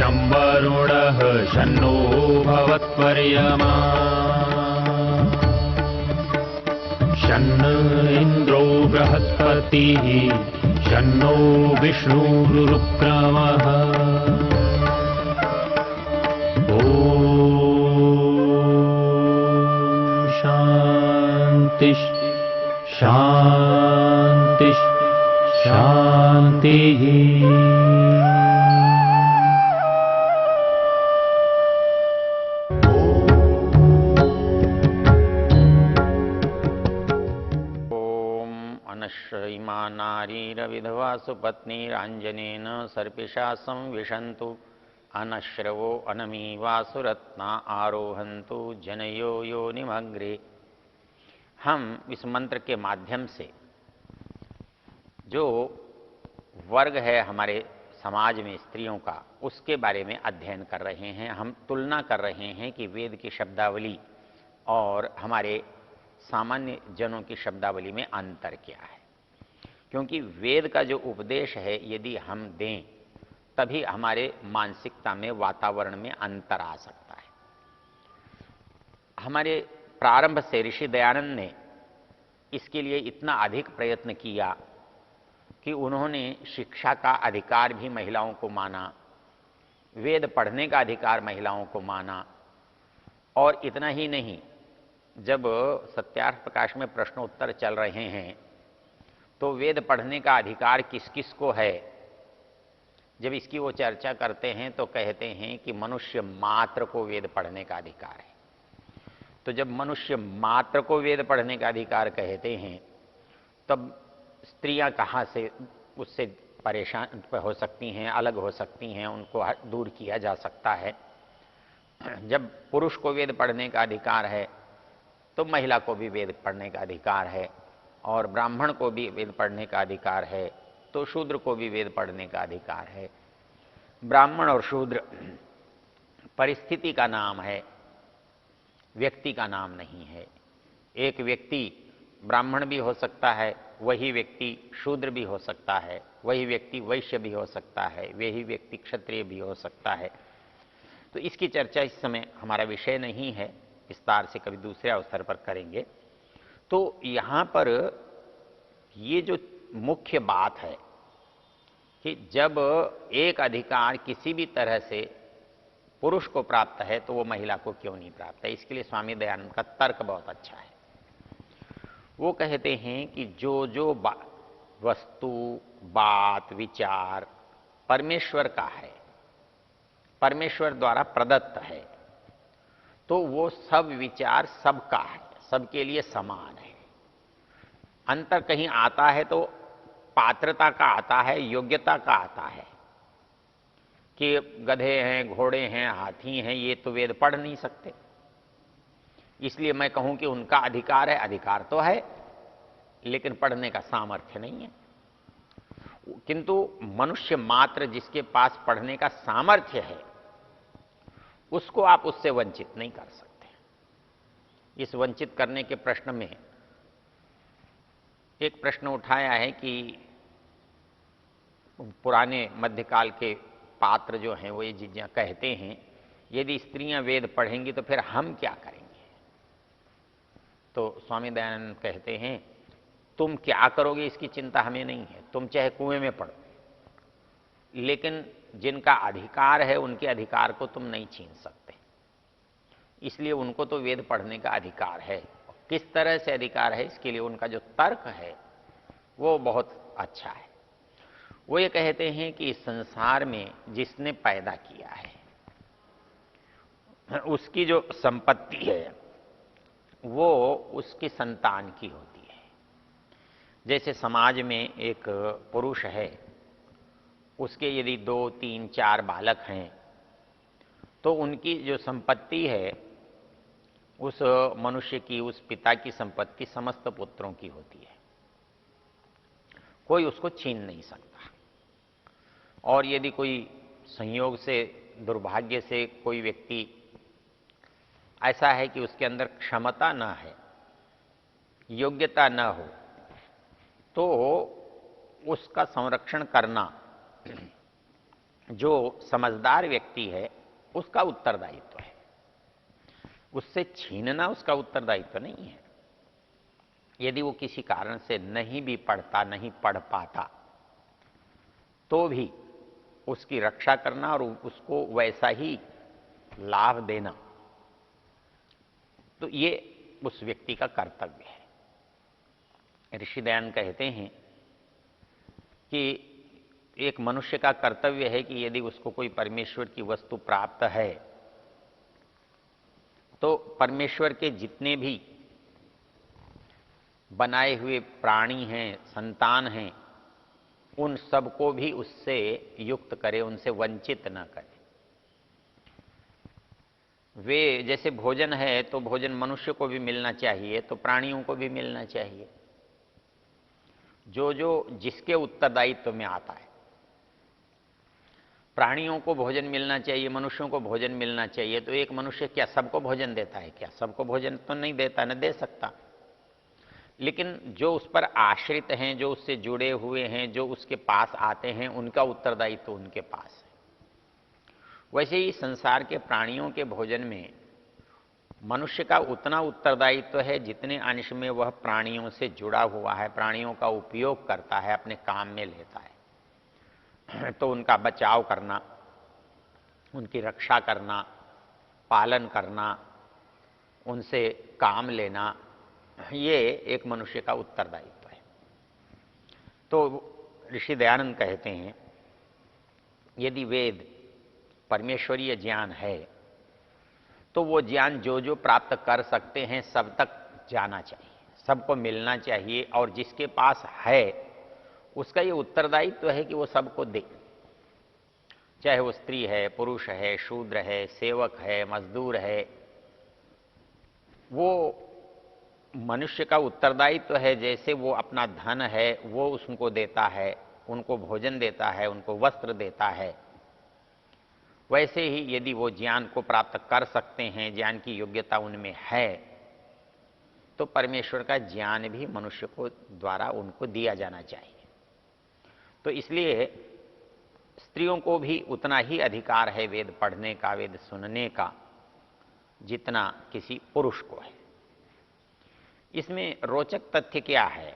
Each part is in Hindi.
शं वरुणः शन्नो भवत्पर्यमा शन्न इन्द्रो बृहस्पतिः शन्नो विष्णुरुक्रमः ॐ शान्ति शान्ति शान्तिः। इमा नारीरविधवा सुपत्नीराञ्जनेन सर्पिषा संविशन्तु अनश्रवो अनमीवासुरत्ना आरोहन्तु जनयो योनिमग्रे। हम इस मंत्र के माध्यम से जो वर्ग है हमारे समाज में स्त्रियों का, उसके बारे में अध्ययन कर रहे हैं। हम तुलना कर रहे हैं कि वेद की शब्दावली और हमारे सामान्य जनों की शब्दावली में अंतर क्या है। क्योंकि वेद का जो उपदेश है यदि हम दें तभी हमारे मानसिकता में, वातावरण में अंतर आ सकता है। हमारे प्रारंभ से ऋषि दयानंद ने इसके लिए इतना अधिक प्रयत्न किया कि उन्होंने शिक्षा का अधिकार भी महिलाओं को माना, वेद पढ़ने का अधिकार महिलाओं को माना। और इतना ही नहीं, जब सत्यार्थ प्रकाश में प्रश्नोत्तर चल रहे हैं तो वेद पढ़ने का अधिकार किस किस को है, जब इसकी वो चर्चा करते हैं तो कहते हैं कि मनुष्य मात्र को वेद पढ़ने का अधिकार है। तो जब मनुष्य मात्र को वेद पढ़ने का अधिकार कहते हैं तब स्त्रियां कहाँ से उससे परेशान हो सकती हैं, अलग हो सकती हैं, उनको दूर किया जा सकता है। जब पुरुष को वेद पढ़ने का अधिकार है तो महिला को भी वेद पढ़ने का अधिकार है, और ब्राह्मण को भी वेद पढ़ने का अधिकार है तो शूद्र को भी वेद पढ़ने का अधिकार है। ब्राह्मण और शूद्र परिस्थिति का नाम है, व्यक्ति का नाम नहीं है। एक व्यक्ति ब्राह्मण भी हो सकता है, वही व्यक्ति शूद्र भी हो सकता है, वही व्यक्ति वैश्य भी हो सकता है, वही व्यक्ति क्षत्रिय भी हो सकता है। तो इसकी चर्चा इस समय हमारा विषय नहीं है, विस्तार से कभी दूसरे अवसर पर करेंगे। तो यहाँ पर ये जो मुख्य बात है कि जब एक अधिकार किसी भी तरह से पुरुष को प्राप्त है तो वो महिला को क्यों नहीं प्राप्त है। इसके लिए स्वामी दयानंद का तर्क बहुत अच्छा है। वो कहते हैं कि जो जो वस्तु, बात, विचार परमेश्वर का है, परमेश्वर द्वारा प्रदत्त है, तो वो सब विचार सबका है, सबके लिए समान है। अंतर कहीं आता है तो पात्रता का आता है, योग्यता का आता है कि गधे हैं, घोड़े हैं, हाथी हैं, ये तो वेद पढ़ नहीं सकते, इसलिए मैं कहूं कि उनका अधिकार है। अधिकार तो है लेकिन पढ़ने का सामर्थ्य नहीं है। किंतु मनुष्य मात्र जिसके पास पढ़ने का सामर्थ्य है उसको आप उससे वंचित नहीं कर सकते। इस वंचित करने के प्रश्न में एक प्रश्न उठाया है कि पुराने मध्यकाल के पात्र जो हैं वो ये चीजें कहते हैं, यदि स्त्रियां वेद पढ़ेंगी तो फिर हम क्या करेंगे। तो स्वामी दयानंद कहते हैं तुम क्या करोगे इसकी चिंता हमें नहीं है, तुम चाहे कुएं में पड़ो, लेकिन जिनका अधिकार है उनके अधिकार को तुम नहीं छीन सकते। इसलिए उनको तो वेद पढ़ने का अधिकार है। किस तरह से अधिकार है, इसके लिए उनका जो तर्क है वो बहुत अच्छा है। वो ये कहते हैं कि इस संसार में जिसने पैदा किया है उसकी जो संपत्ति है वो उसकी संतान की होती है। जैसे समाज में एक पुरुष है, उसके यदि 2, 3, 4 बालक हैं तो उनकी जो संपत्ति है उस मनुष्य की, उस पिता की संपत्ति समस्त पुत्रों की होती है, कोई उसको छीन नहीं सकता। और यदि कोई संयोग से, दुर्भाग्य से कोई व्यक्ति ऐसा है कि उसके अंदर क्षमता न है, योग्यता न हो, तो उसका संरक्षण करना जो समझदार व्यक्ति है उसका उत्तरदायित्व है, उससे छीनना उसका उत्तरदायित्व नहीं है। यदि वो किसी कारण से नहीं भी पढ़ता, नहीं पढ़ पाता, तो भी उसकी रक्षा करना और उसको वैसा ही लाभ देना, तो ये उस व्यक्ति का कर्तव्य है। ऋषि दयानंद कहते हैं कि एक मनुष्य का कर्तव्य है कि यदि उसको कोई परमेश्वर की वस्तु प्राप्त है तो परमेश्वर के जितने भी बनाए हुए प्राणी हैं, संतान हैं, उन सबको भी उससे युक्त करे, उनसे वंचित न करे। वे जैसे भोजन है तो भोजन मनुष्य को भी मिलना चाहिए, तो प्राणियों को भी मिलना चाहिए, जो जो जिसके उत्तरदायित्व में आता है। प्राणियों को भोजन मिलना चाहिए, मनुष्यों को भोजन मिलना चाहिए, तो एक मनुष्य क्या सबको भोजन देता है? क्या सबको भोजन तो नहीं देता, न दे सकता। लेकिन जो उस पर आश्रित हैं, जो उससे जुड़े हुए हैं, जो उसके पास आते हैं, उनका उत्तरदायित्व तो उनके पास है। वैसे ही संसार के प्राणियों के भोजन में मनुष्य का उतना उत्तरदायित्व है जितने अंश में वह प्राणियों से जुड़ा हुआ है, प्राणियों का उपयोग करता है, अपने काम में लेता है। तो उनका बचाव करना, उनकी रक्षा करना, पालन करना, उनसे काम लेना, ये एक मनुष्य का उत्तरदायित्व है। तो ऋषि दयानंद कहते हैं यदि वेद परमेश्वरीय ज्ञान है तो वो ज्ञान जो जो प्राप्त कर सकते हैं सब तक जाना चाहिए, सबको मिलना चाहिए, और जिसके पास है उसका ये उत्तरदायित्व है कि वो सबको दे, चाहे वो स्त्री है, पुरुष है, शूद्र है, सेवक है, मजदूर है। वो मनुष्य का उत्तरदायित्व है, जैसे वो अपना धन है वो उसको देता है, उनको भोजन देता है, उनको वस्त्र देता है, वैसे ही यदि वो ज्ञान को प्राप्त कर सकते हैं, ज्ञान की योग्यता उनमें है, तो परमेश्वर का ज्ञान भी मनुष्य को द्वारा उनको दिया जाना चाहिए। तो इसलिए स्त्रियों को भी उतना ही अधिकार है वेद पढ़ने का, वेद सुनने का, जितना किसी पुरुष को है। इसमें रोचक तथ्य क्या है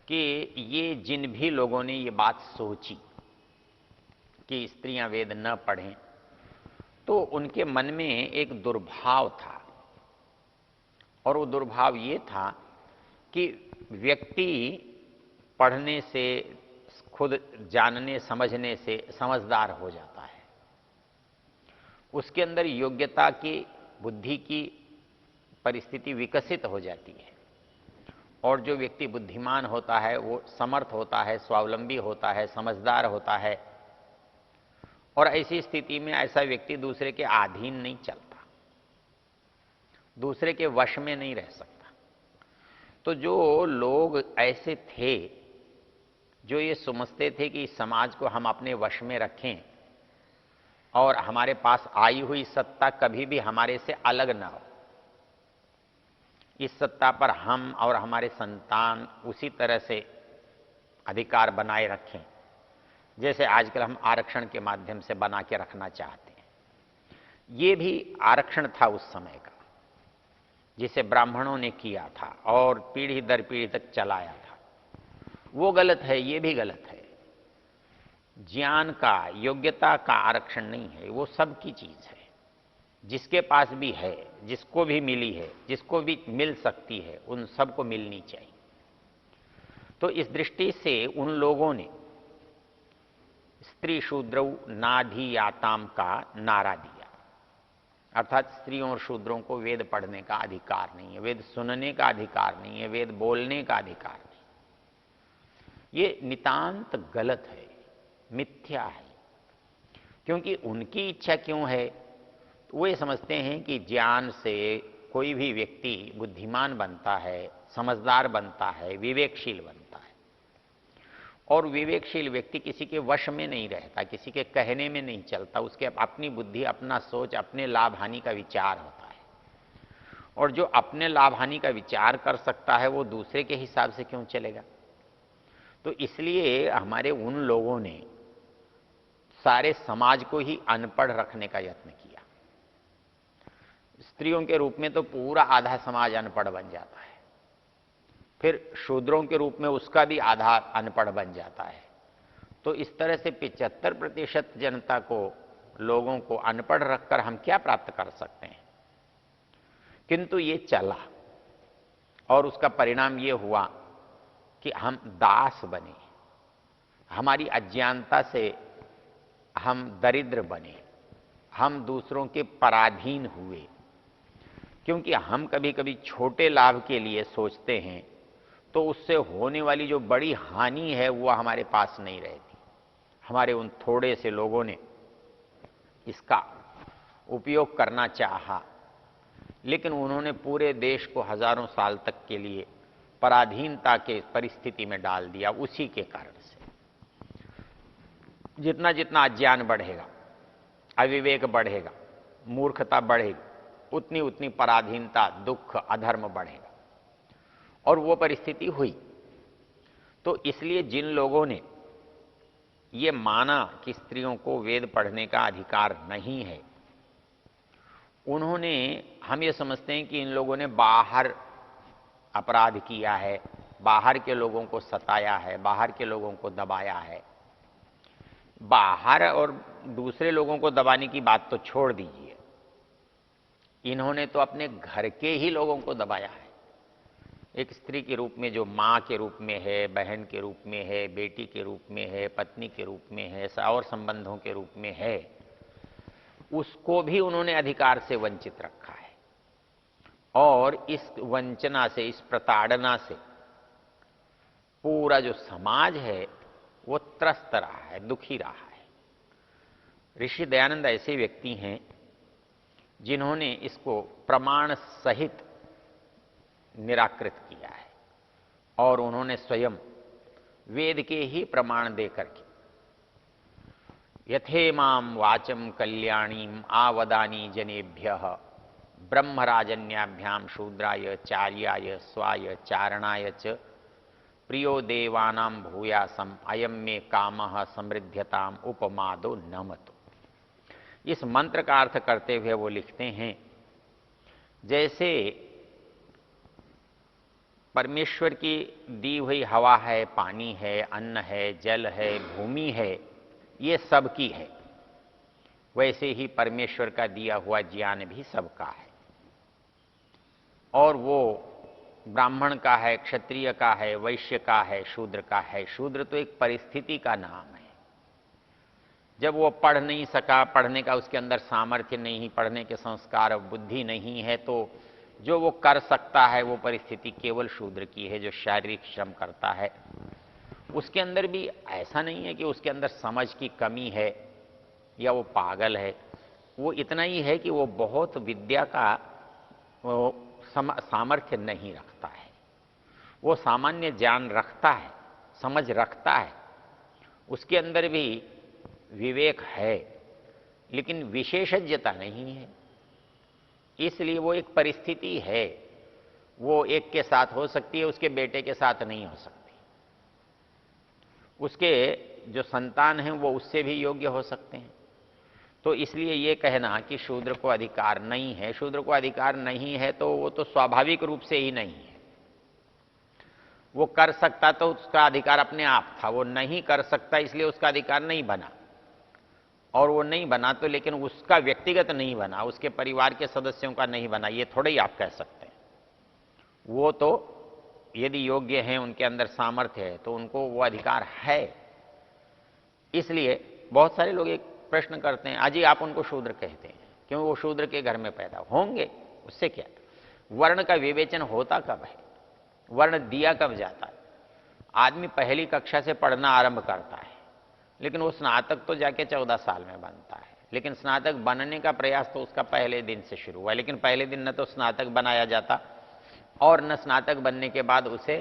कि ये जिन भी लोगों ने ये बात सोची कि स्त्रियां वेद न पढ़ें, तो उनके मन में एक दुर्भाव था, और वो दुर्भाव ये था कि व्यक्ति पढ़ने से, खुद जानने समझने से समझदार हो जाता है, उसके अंदर योग्यता की, बुद्धि की परिस्थिति विकसित हो जाती है, और जो व्यक्ति बुद्धिमान होता है वो समर्थ होता है, स्वावलंबी होता है, समझदार होता है, और ऐसी स्थिति में ऐसा व्यक्ति दूसरे के अधीन नहीं चलता, दूसरे के वश में नहीं रह सकता। तो जो लोग ऐसे थे जो ये समझते थे कि इस समाज को हम अपने वश में रखें और हमारे पास आई हुई सत्ता कभी भी हमारे से अलग ना हो, इस सत्ता पर हम और हमारे संतान उसी तरह से अधिकार बनाए रखें जैसे आजकल हम आरक्षण के माध्यम से बना के रखना चाहते हैं। ये भी आरक्षण था उस समय का, जिसे ब्राह्मणों ने किया था और पीढ़ी दर पीढ़ी तक चलाया था। वो गलत है, ये भी गलत है। ज्ञान का, योग्यता का आरक्षण नहीं है, वो सबकी चीज है, जिसके पास भी है, जिसको भी मिली है, जिसको भी मिल सकती है, उन सबको मिलनी चाहिए। तो इस दृष्टि से उन लोगों ने स्त्री शूद्रौ नाधियाताम का नारा दिया, अर्थात स्त्रियों और शूद्रों को वेद पढ़ने का अधिकार नहीं है, वेद सुनने का अधिकार नहीं है, वेद बोलने का अधिकार नहीं। ये नितांत गलत है, मिथ्या है। क्योंकि उनकी इच्छा क्यों है? वो ये समझते हैं कि ज्ञान से कोई भी व्यक्ति बुद्धिमान बनता है, समझदार बनता है, विवेकशील बनता है, और विवेकशील व्यक्ति किसी के वश में नहीं रहता, किसी के कहने में नहीं चलता, उसके अपनी बुद्धि, अपना सोच, अपने लाभ हानि का विचार होता है। और जो अपने लाभ हानि का विचार कर सकता है वो दूसरे के हिसाब से क्यों चलेगा? तो इसलिए हमारे उन लोगों ने सारे समाज को ही अनपढ़ रखने का यत्न किया। स्त्रियों के रूप में तो पूरा आधा समाज अनपढ़ बन जाता है, फिर शूद्रों के रूप में उसका भी आधा अनपढ़ बन जाता है। तो इस तरह से 75% जनता को, लोगों को अनपढ़ रखकर हम क्या प्राप्त कर सकते हैं? किंतु ये चला और उसका परिणाम ये हुआ कि हम दास बने, हमारी अज्ञानता से हम दरिद्र बने, हम दूसरों के पराधीन हुए। क्योंकि हम कभी कभी छोटे लाभ के लिए सोचते हैं तो उससे होने वाली जो बड़ी हानि है वो हमारे पास नहीं रहती। हमारे उन थोड़े से लोगों ने इसका उपयोग करना चाहा, लेकिन उन्होंने पूरे देश को हजारों साल तक के लिए पराधीनता के परिस्थिति में डाल दिया। उसी के कारण से जितना जितना अज्ञान बढ़ेगा, अविवेक बढ़ेगा, मूर्खता बढ़ेगी, उतनी उतनी पराधीनता, दुख, अधर्म बढ़ेगा। और वो परिस्थिति हुई। तो इसलिए जिन लोगों ने ये माना कि स्त्रियों को वेद पढ़ने का अधिकार नहीं है, उन्होंने, हम ये समझते हैं कि इन लोगों ने बाहर अपराध किया है, बाहर के लोगों को सताया है, बाहर के लोगों को दबाया है। बाहर और दूसरे लोगों को दबाने की बात तो छोड़ दीजिए, इन्होंने तो अपने घर के ही लोगों को दबाया है। एक स्त्री के रूप में जो माँ के रूप में है, बहन के रूप में है, बेटी के रूप में है, पत्नी के रूप में है, और संबंधों के रूप में है, उसको भी उन्होंने अधिकार से वंचित रखा है। और इस वंचना से, इस प्रताड़ना से पूरा जो समाज है वो त्रस्त रहा है, दुखी रहा है। ऋषि दयानंद ऐसे व्यक्ति हैं जिन्होंने इसको प्रमाण सहित निराकृत किया है और उन्होंने स्वयं वेद के ही प्रमाण देकर के यथेमाम वाचम कल्याणीम आवदानी जनेभ्यः ब्रह्मराजन्याभ्याम शूद्राय चार्याय स्वाय चारणाय च प्रियो देवानां भूयासम अयम में कामः समृद्ध्यताम उपमादो नमतो। इस मंत्र का अर्थ करते हुए वो लिखते हैं, जैसे परमेश्वर की दी हुई हवा है, पानी है, अन्न है, जल है, भूमि है, ये सबकी है, वैसे ही परमेश्वर का दिया हुआ ज्ञान भी सबका है। और वो ब्राह्मण का है, क्षत्रिय का है, वैश्य का है, शूद्र का है। शूद्र तो एक परिस्थिति का नाम है। जब वो पढ़ नहीं सका, पढ़ने का उसके अंदर सामर्थ्य नहीं, पढ़ने के संस्कार, बुद्धि नहीं है, तो जो वो कर सकता है वो परिस्थिति केवल शूद्र की है, जो शारीरिक श्रम करता है। उसके अंदर भी ऐसा नहीं है कि उसके अंदर समझ की कमी है या वो पागल है। वो इतना ही है कि वो बहुत विद्या का सामर्थ्य नहीं रखता है। वो सामान्य ज्ञान रखता है, समझ रखता है, उसके अंदर भी विवेक है, लेकिन विशेषज्ञता नहीं है। इसलिए वो एक परिस्थिति है। वो एक के साथ हो सकती है, उसके बेटे के साथ नहीं हो सकती। उसके जो संतान हैं वो उससे भी योग्य हो सकते हैं। तो इसलिए ये कहना कि शूद्र को अधिकार नहीं है, शूद्र को अधिकार नहीं है, तो वो तो स्वाभाविक रूप से ही नहीं है। वो कर सकता तो उसका अधिकार अपने आप था, वो नहीं कर सकता इसलिए उसका अधिकार नहीं बना। और वो नहीं बना तो लेकिन उसका व्यक्तिगत नहीं बना, उसके परिवार के सदस्यों का नहीं बना, ये थोड़ा ही आप कह सकते हैं। वो तो यदि योग्य हैं, उनके अंदर सामर्थ्य है, तो उनको वो अधिकार है। इसलिए बहुत सारे लोग एक प्रश्न करते हैं, अजी आप उनको शूद्र कहते हैं, क्यों? वो शूद्र के घर में पैदा होंगे, उससे क्या? वर्ण का विवेचन होता कब है? वर्ण दिया कब जाता है? आदमी पहली कक्षा से पढ़ना आरंभ करता है, लेकिन वो स्नातक तो जाके 14 साल में बनता है। लेकिन स्नातक बनने का प्रयास तो उसका पहले दिन से शुरू हुआ, लेकिन पहले दिन न तो स्नातक बनाया जाता और न स्नातक बनने के बाद उसे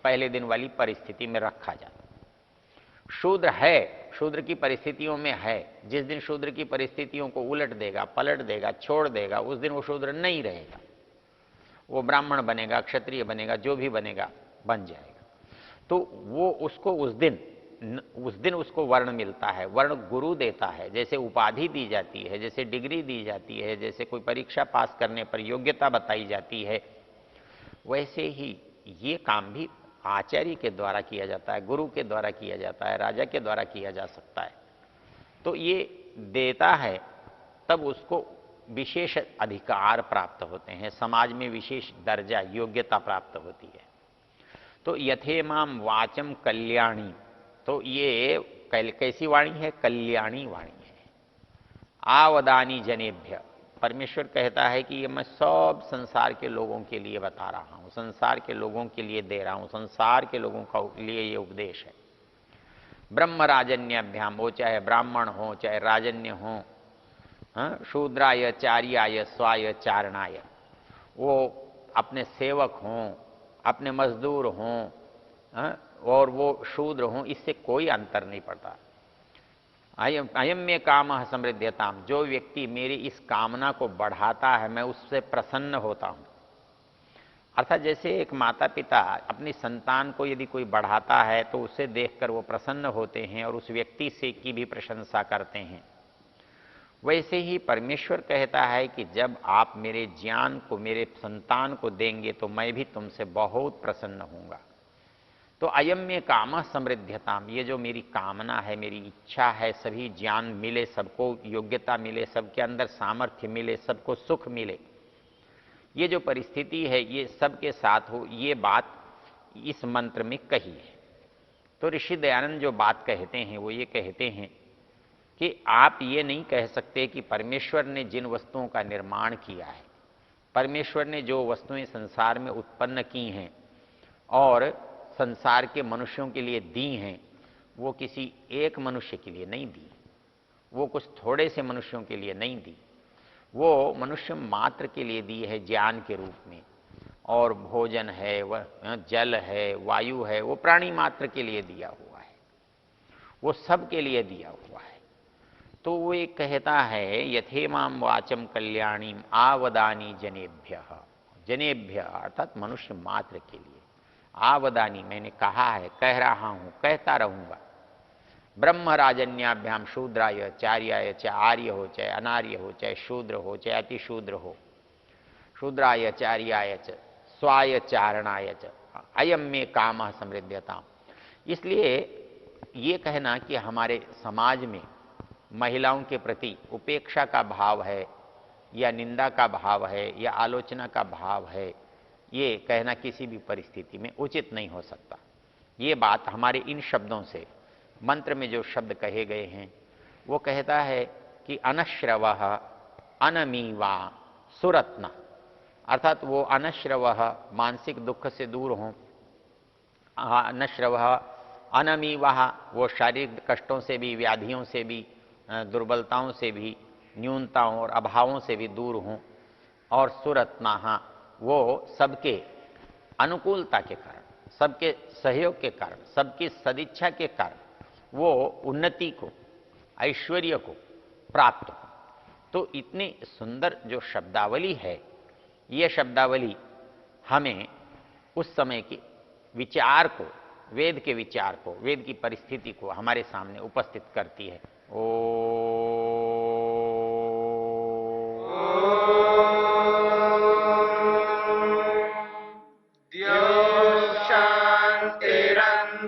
पहले दिन वाली परिस्थिति में रखा जाता। शूद्र है, शूद्र की परिस्थितियों में है। जिस दिन शूद्र की परिस्थितियों को उलट देगा, पलट देगा, छोड़ देगा, उस दिन वो शूद्र नहीं रहेगा। वो ब्राह्मण बनेगा, क्षत्रिय बनेगा, जो भी बनेगा बन जाएगा। तो वो उसको उस दिन उस दिन उसको वर्ण मिलता है, वर्ण गुरु देता है, जैसे उपाधि दी जाती है, जैसे डिग्री दी जाती है, जैसे कोई परीक्षा पास करने पर योग्यता बताई जाती है, वैसे ही ये काम भी आचार्य के द्वारा किया जाता है, गुरु के द्वारा किया जाता है, राजा के द्वारा किया जा सकता है। तो ये देता है, तब उसको विशेष अधिकार प्राप्त होते हैं, समाज में विशेष दर्जा योग्यता प्राप्त होती है। तो यथेमाम वाचम कल्याणी, तो ये कैसी वाणी है? कल्याणी वाणी है। आवदानी जनेभ्य, परमेश्वर कहता है कि ये मैं सब संसार के लोगों के लिए बता रहा हूं, संसार के लोगों के लिए दे रहा हूं, संसार के लोगों का लिए ये उपदेश है। ब्रह्म राजन्याभ्याम, वो चाहे ब्राह्मण हो चाहे राजन्य हो, शूद्राय चार्याय स्वाय चारणाय, वो अपने सेवक हों, अपने मजदूर हों, और वो शूद्र हों, इससे कोई अंतर नहीं पड़ता। अयम में काम समृद्धताम, जो व्यक्ति मेरी इस कामना को बढ़ाता है मैं उससे प्रसन्न होता हूं। अर्थात जैसे एक माता पिता अपनी संतान को यदि कोई बढ़ाता है तो उसे देखकर वो प्रसन्न होते हैं और उस व्यक्ति से की भी प्रशंसा करते हैं, वैसे ही परमेश्वर कहता है कि जब आप मेरे ज्ञान को, मेरे संतान को देंगे तो मैं भी तुमसे बहुत प्रसन्न होऊंगा। तो अयम में काम समृद्धताम, ये जो मेरी कामना है, मेरी इच्छा है, सभी ज्ञान मिले, सबको योग्यता मिले, सबके अंदर सामर्थ्य मिले, सबको सुख मिले, ये जो परिस्थिति है ये सबके साथ हो, ये बात इस मंत्र में कही है। तो ऋषि दयानंद जो बात कहते हैं वो ये कहते हैं कि आप ये नहीं कह सकते कि परमेश्वर ने जिन वस्तुओं का निर्माण किया है, परमेश्वर ने जो वस्तुएं संसार में उत्पन्न की हैं और संसार के मनुष्यों के लिए दी हैं, वो किसी एक मनुष्य के लिए नहीं दी, वो कुछ थोड़े से मनुष्यों के लिए नहीं दी, वो मनुष्य मात्र के लिए दी है ज्ञान के रूप में। और भोजन है, वह जल है, वायु है, वो प्राणी मात्र के लिए दिया हुआ है, वो सब के लिए दिया हुआ है। तो वो एक कहता है यथेमाम वाचम कल्याणीम आवदानी जनेभ्य, जनेभ्य अर्थात मनुष्य मात्र के लिए, आवदानी मैंने कहा है, कह रहा हूं, कहता रहूंगा। ब्रह्म राजन्याभ्याम शूद्राय चार्याय, चाहे आर्य हो चाहे अनार्य हो, चाहे शूद्र हो चाहे अति शूद्र हो, शूद्राय चार्याय च स्वाय चारणाय च अयम में काम समृद्धताम। इसलिए ये कहना कि हमारे समाज में महिलाओं के प्रति उपेक्षा का भाव है या निंदा का भाव है या आलोचना का भाव है, ये कहना किसी भी परिस्थिति में उचित नहीं हो सकता। ये बात हमारे इन शब्दों से, मंत्र में जो शब्द कहे गए हैं, वो कहता है कि अनश्रव अनमीवा सुरत्न, अर्थात वो अनश्रव मानसिक दुख से दूर हों, अनश्रव अनमीवा वो शारीरिक कष्टों से भी, व्याधियों से भी, दुर्बलताओं से भी, न्यूनताओं और अभावों से भी दूर हों, और सुरत्ना वो सबके अनुकूलता के कारण, सबके सहयोग के कारण, सबकी सदिच्छा के कारण वो उन्नति को, ऐश्वर्य को प्राप्त हो। तो इतनी सुंदर जो शब्दावली है, ये शब्दावली हमें उस समय के विचार को, वेद के विचार को, वेद की परिस्थिति को हमारे सामने उपस्थित करती है।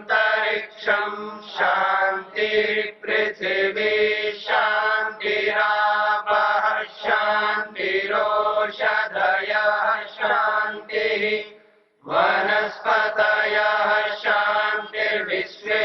शांतिरंतरिक्षं शांति पृथिवी शांतिरापः शांतिरोषधयः शांतिः वनस्पतयः शांतिर्विश्वे